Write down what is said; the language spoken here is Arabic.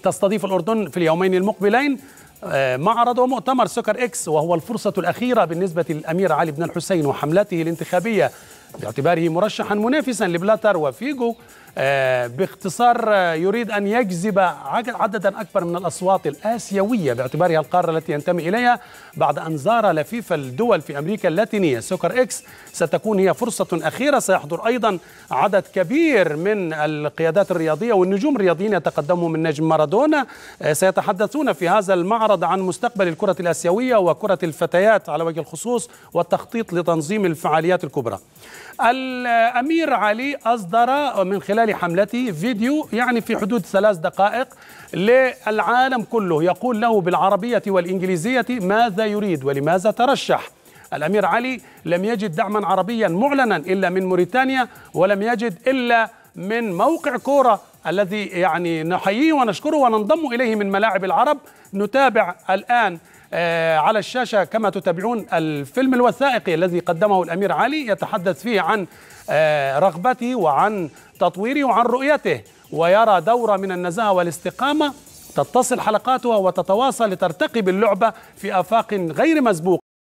تستضيف الأردن في اليومين المقبلين معرض ومؤتمر سوكر إكس، وهو الفرصة الأخيرة بالنسبة للأمير علي بن الحسين وحملته الانتخابية باعتباره مرشحا منافسا لبلاتر وفيغو. باختصار يريد أن يجذب عددا أكبر من الأصوات الآسيوية باعتبارها القارة التي ينتمي إليها بعد أن زار لفيف الدول في أمريكا اللاتينية. سوكر إكس ستكون هي فرصة أخيرة، سيحضر أيضا عدد كبير من القيادات الرياضية والنجوم الرياضيين يتقدمهم من نجم مارادونا. سيتحدثون في هذا المعرض عن مستقبل الكرة الآسيوية وكرة الفتيات على وجه الخصوص والتخطيط لتنظيم الفعاليات الكبرى. الأمير علي أصدر من خلال حملته فيديو يعني في حدود 3 دقائق للعالم كله، يقول له بالعربية والإنجليزية ماذا يريد ولماذا ترشح. الأمير علي لم يجد دعما عربيا معلنا إلا من موريتانيا، ولم يجد إلا من موقع كورة الذي يعني نحييه ونشكره وننضم إليه من ملاعب العرب. نتابع الآن على الشاشة كما تتابعون الفيلم الوثائقي الذي قدمه الأمير علي، يتحدث فيه عن رغبته وعن تطويره وعن رؤيته، ويرى دورة من النزاهة والاستقامة تتصل حلقاتها وتتواصل لترتقي باللعبة في آفاق غير مسبوقة.